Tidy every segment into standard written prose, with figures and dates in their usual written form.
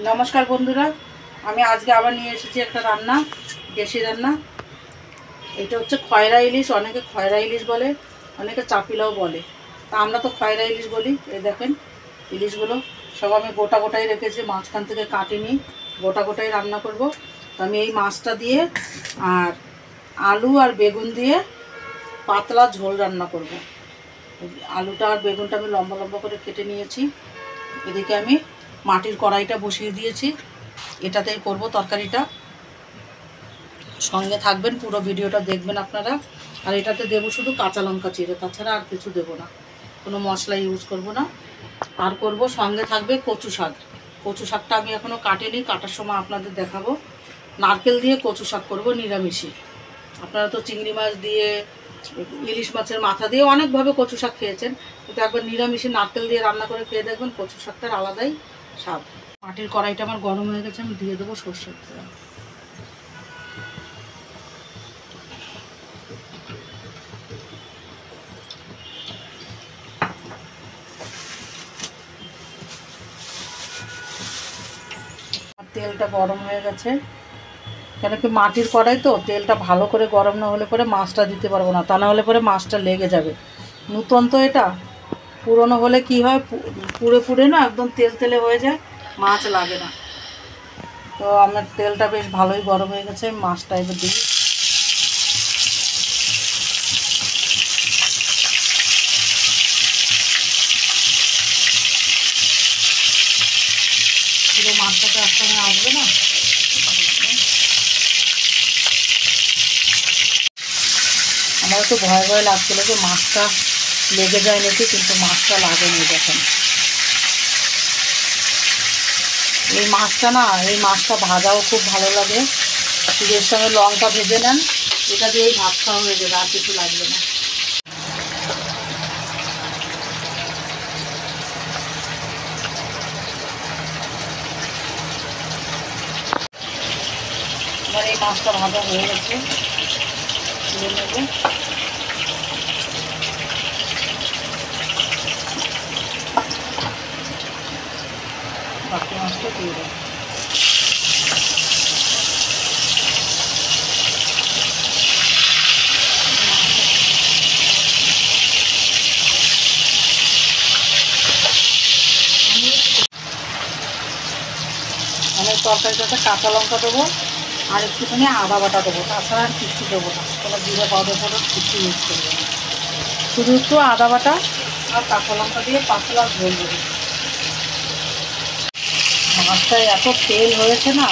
नमस्कार बंधुरा আমি আজকে আবার নিয়ে এসেছি একটা রান্না দেশি রান্না। এটা হচ্ছে খয়রা ইলিশ, অনেকে খয়রা ইলিশ বলে, অনেকে চাপিলাও বলে। তা আমরা তো খয়রা ইলিশ বলি। এই দেখেন ইলিশগুলো সব আমি গোটা গোটাই রেখেছি, মাঝখান থেকে কাটিনি, গোটা গোটাই রান্না করব। তো আমি এই মাছটা দিয়ে আর আলু আর বেগুন দিয়ে পাতলা ঝোল রান্না করব। আলুটা আর বেগুনটা আমি লম্বা লম্বা করে কেটে নিয়েছি। এদিকে আমি মাটির কড়াইটা বসিয়ে দিয়েছি, এটাতেই করব তরকারিটা। সঙ্গে থাকবেন, পুরো ভিডিওটা দেখবেন আপনারা। আর এটাতে দেবো শুধু কাঁচা লঙ্কা চিড়ে, তাছাড়া আর কিছু দেবো না, কোনো মশলা ইউজ করব না। আর করব সঙ্গে থাকবে কচু শাক। কচু শাকটা আমি এখনও কাটিনি, কাটার সময় আপনাদের দেখাবো। নারকেল দিয়ে কচু শাক করবো নিরামিষই। আপনারা তো চিংড়ি মাছ দিয়ে, ইলিশ মাছের মাথা দিয়ে অনেকভাবে কচু শাক খেয়েছেন, কিন্তু একবার নিরামিষে নারকেল দিয়ে রান্না করে খেয়ে দেখবেন, কচু শাকটার আলাদাই স্বাদ। মাটির কড়াইটা আমার গরম হয়ে গেছে, আমি দিয়ে দেবো সর্ষের তেল। তেলটা গরম হয়ে গেছে, কেন কি মাটির কড়াই তো, তেলটা ভালো করে গরম না হলে পরে মাছটা দিতে পারবো না, তা না হলে পরে মাছটা লেগে যাবে। নূতন তো এটা, পুরনো হলে কি হয়, পুড়ে পুড়ে না একদম তেল তেলে হয়ে যায়, মাছ লাগে না। তো আমার তেলটা বেশ ভালোই গরম হয়ে গেছে, মাছটা এবার দিই। পুরো মাছটাতে একসঙ্গে আসবে না। আমার তো ভয় ভয় লাগছিলো যে মাছটা লেগে যায় নাকি, কিন্তু মাছটা লাগেনি। দেখেন এই মাছটা না, এই মাছটা ভাজাও খুব ভালো লাগে। এর সঙ্গে লঙ্কা ভেজে নেন, এটা দিয়েই ভাত খাওয়া হয়ে যাবে, আর কিছু লাগবে না। আমার এই মাছটা ভাজা হয়ে গেছে, তুলে নেব। বাকি মাছটা দিয়ে দেবো। আমি তরকারিটাতে কাঁচা লঙ্কা দেবো আর একটুখানি আদা বাটা দেবো, তাছাড়া আর কিছু দেবো না, কোনো জিরে পাউডার পাউডার কিছু ইউজ করবো না। শুধু একটু আদা বাটা আর কাঁচা লঙ্কা দিয়ে পাতলা ঝোল দেবো। মাছটায় এত তেল হয়েছে না,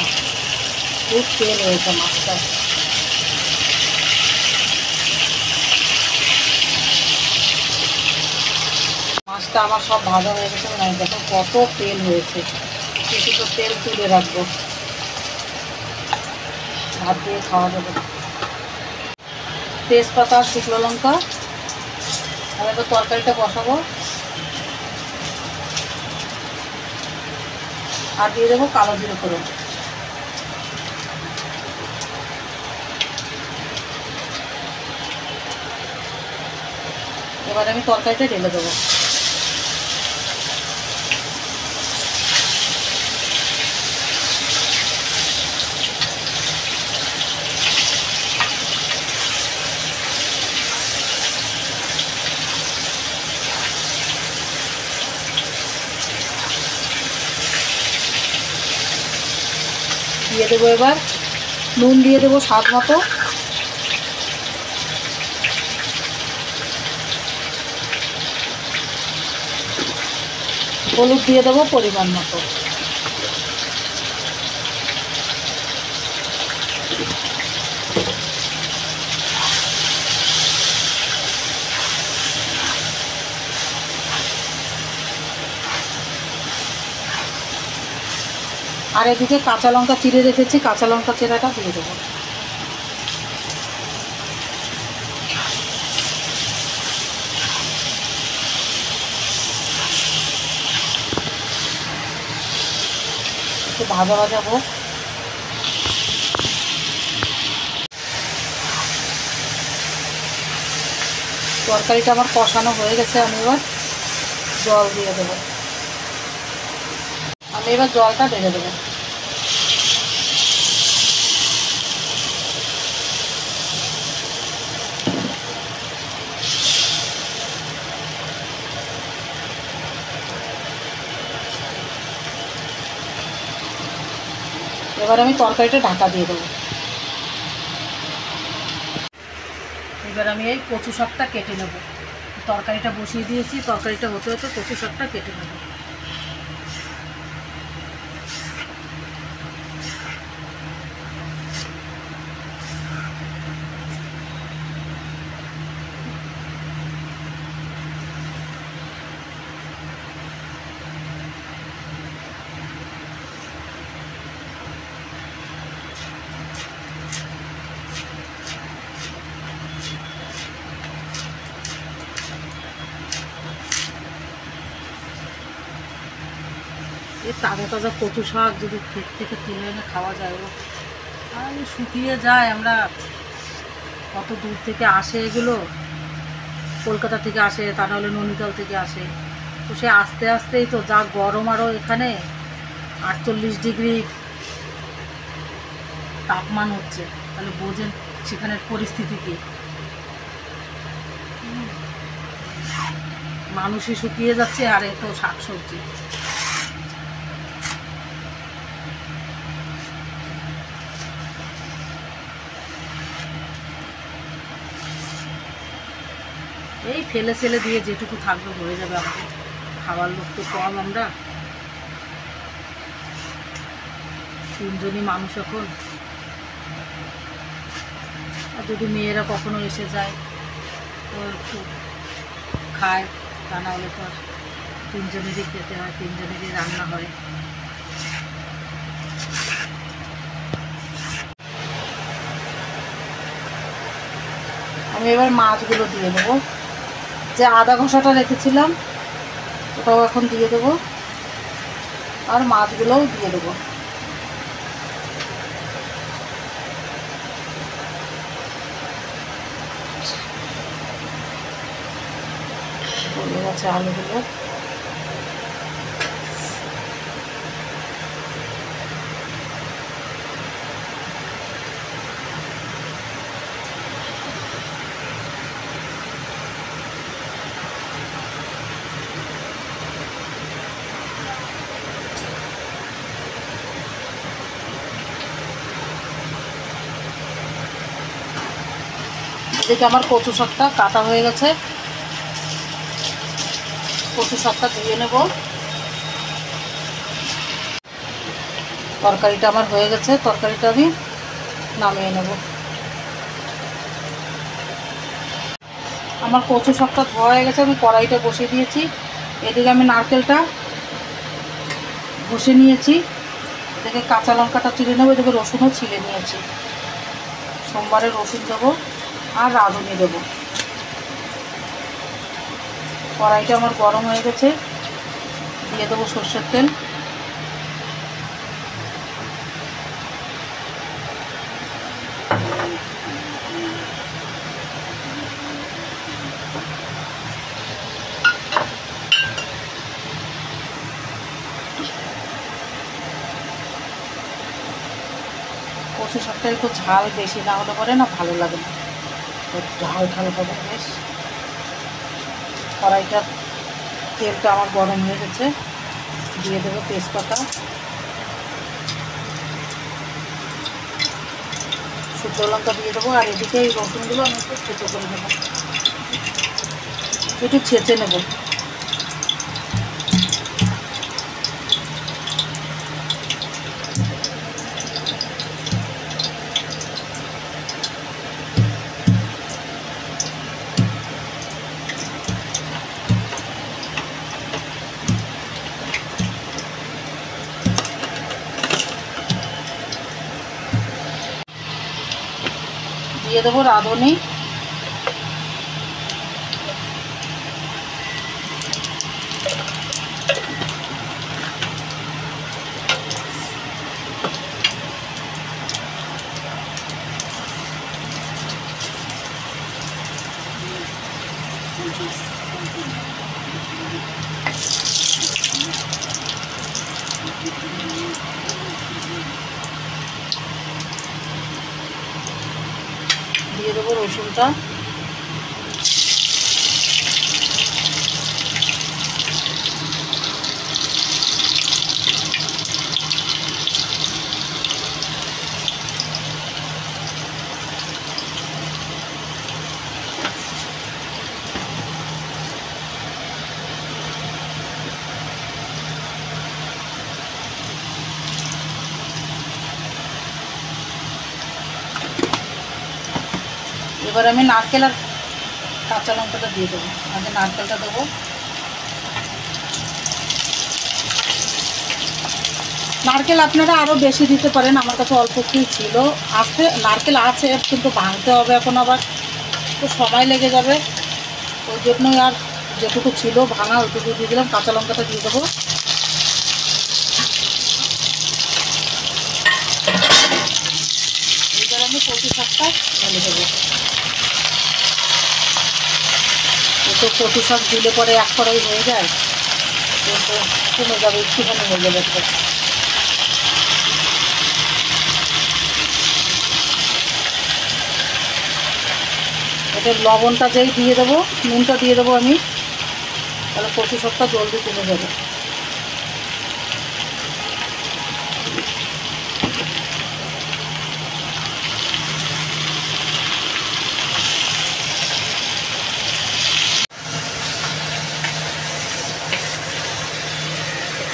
খুব তেল হয়েছে মাছটা। মাছটা আমার সব ভাজা হয়ে গেছে, মানে দেখো কত তেল হয়েছে। কিছু তো তেল তুলে রাখবো, ভাত দিয়ে খাওয়া যাবে। তেজপাতা আর শুকনো লঙ্কা, আমি এবার তরকারিটা বসাবো। আর দিয়ে দেবো কালো জিরে ফোড়ন। এবার আমি তরকারিটা ঢেলে দেবো। দিয়ে দেবো এবার নুন, দিয়ে দেবো স্বাদ মতো। হলুদ দিয়ে দেবো পরিমাণ মতো। আর এদিকে কাঁচা লঙ্কা চিড়ে রেখেছি, কাঁচা লঙ্কা চিড়াটা দিয়ে দেবো। একটু ভাজা ভাজা হোক। তরকারিটা আমার কষানো হয়ে গেছে, আমি এবার জল দিয়ে দেবো। আমি এবার জলটা ঢেলে দেবো। এবার আমি তরকারিটা ঢাকা দিয়ে দেবো। এবার আমি এই কচু শাকটা কেটে নেব। তরকারিটা বসিয়ে দিয়েছি, তরকারিটা হতে হতে কচু শাকটা কেটে নেব। এই তাজা তাজা কচু শাক যদি ক্ষেত থেকে তুলে এনে খাওয়া যায়, ও আর শুকিয়ে যায়। আমরা কত দূর থেকে আসে এগুলো, কলকাতা থেকে আসে, তা নাহলে নৈনিতাল থেকে আসে। তো সে আস্তে আস্তেই তো যা গরম, আরও এখানে 48 ডিগ্রি তাপমান হচ্ছে, তাহলে বোঝেন সেখানের পরিস্থিতি কী। মানুষই শুকিয়ে যাচ্ছে, আর এ তো শাকসবজি। এই ফেলে ফেলে দিয়ে যেটুকু থাকবে হয়ে যাবে আমাদের, খাবার লোক তো কম, আমরা 3 জনই মানুষ এখন। আর যদি মেয়েরা কখনো এসে যায় তো একটু খায়, তা না হলে তো আর 3 জনেরই খেতে হয়, 3 জনেরই রান্না হয়। আমি এবার মাছগুলো দিয়ে দেবো। যে আদা ঘষাটা রেখেছিলাম ওটাও এখন দিয়ে দেবো, আর মাছগুলোও দিয়ে দেবো। হয়ে গেছে আলুগুলো। এদিকে আমার কচু শাকটা কাটা হয়ে গেছে, কচু শাকটা ধুয়ে নেব। তরকারিটা আমার হয়ে গেছে, তরকারিটা আমি নামিয়ে নেব। আমার কচু শাকটা ধোয়া হয়ে গেছে, আমি কড়াইটা বসিয়ে দিয়েছি। এদিকে আমি নারকেলটা ঘষে নিয়েছি, এদিকে কাঁচা লঙ্কাটা চিড়ে নেবো, এদিকে রসুনও ছিলে নিয়েছি। সোমবারে রসুন দেবো আর রাঁধুনি দেবো। কড়াইটা আমার গরম হয়ে গেছে, দিয়ে দেবো সর্ষের তেল। কচু শাকটা একটু ঝাল বেশি না হলে পরে না ভালো লাগে না, ঝাল ঝাল হবে বেশ। কড়াইটার তেলটা আমার গরম হয়ে গেছে, দিয়ে দেবো তেজপাতা, শুকনো লঙ্কা দিয়ে দেবো। আর এদিকে এই রসুনগুলো আমি একটু ছেঁচে করে নেবো, একটু ছেঁচে নেব। দিয়ে দেবো রাঁধুনি, দিয়ে দেবো রসুনটা। এবার আমি নারকেল আর কাঁচা লঙ্কাটা দিয়ে দেবো। আগে নারকেলটা দেবো। নারকেল আপনারা আরও বেশি দিতে পারেন, আমার কাছে অল্প একটুই ছিল। আস্তে নারকেল আছে কিন্তু ভাঙতে হবে এখন, আবার তো সময় লেগে যাবে, ওই জন্যই আর যেটুকু ছিল ভাঙা ওইটুকু দিয়ে দিলাম। কাঁচা লঙ্কাটা দিয়ে দেবো। এবার আমি কচু শাকটা ঢেলে দেবো। তো কচু শাক দিলে পরে এক কড়াই হয়ে যায়, কিন্তু কমে যাবে, একটুখানি হয়ে যাবে। এটা লবণটা যেই দিয়ে দেবো, নুনটা দিয়ে দেবো আমি, তাহলে কচু শাকটা জলদি কমে যাবে।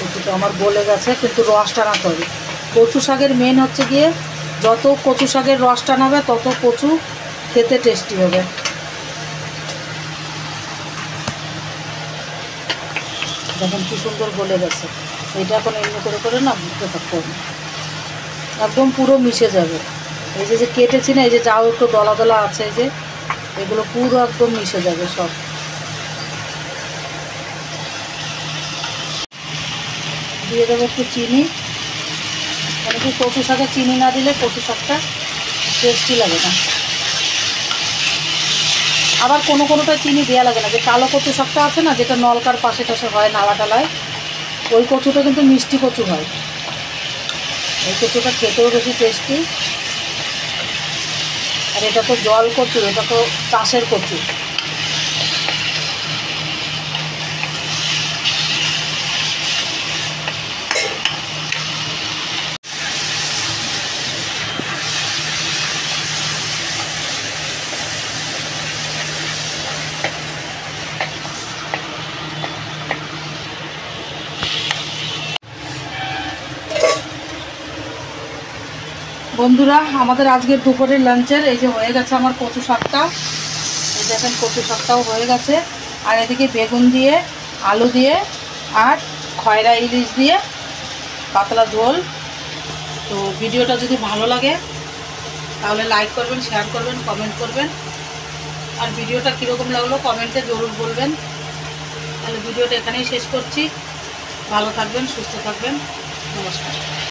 কচুটা আমার গলে গেছে, কিন্তু রস টানাতে হবে। কচু শাকের মেন হচ্ছে গিয়ে যত কচু শাকের রস টানাবে তত কচু খেতে টেস্টি হবে। দেখেন কি সুন্দর গলে গেছে। এটা এখন এমনি করে করে না ভুটতে থাকতে হবে, একদম পুরো মিশে যাবে। এই যে কেটেছি না, এই যে যাও একটু দলা দলা আছে, এই যে এগুলো পুরো একদম মিশে যাবে সব। দিয়ে দেবো একটু চিনি, মানে কি কচু শাকে চিনি না দিলে কচু শাকটা টেস্টি লাগে না। আবার কোনোটা চিনি দেওয়া লাগে না। যে কালো কচু শাকটা আছে না, যেটা নলকার পাশে টাশে হয় নালা টালায়, ওই কচুটা কিন্তু মিষ্টি কচু হয়। এই কচুটা খেতেও বেশি টেস্টি। আর এটা তো জল কচু, এটা তো চাষের কচু। বন্ধুরা, আমাদের আজকের দুপুরের লাঞ্চের এই যে হয়ে গেছে আমার কচু শাকটা। এই দেখেন কচু শাকটাও হয়ে গেছে। আর এদিকে বেগুন দিয়ে, আলু দিয়ে আর খয়রা ইলিশ দিয়ে পাতলা ঝোল। তো ভিডিওটা যদি ভালো লাগে তাহলে লাইক করবেন, শেয়ার করবেন, কমেন্ট করবেন। আর ভিডিওটা কীরকম লাগলো কমেন্টে জরুর বলবেন। তাহলে ভিডিওটা এখানেই শেষ করছি। ভালো থাকবেন, সুস্থ থাকবেন। নমস্কার।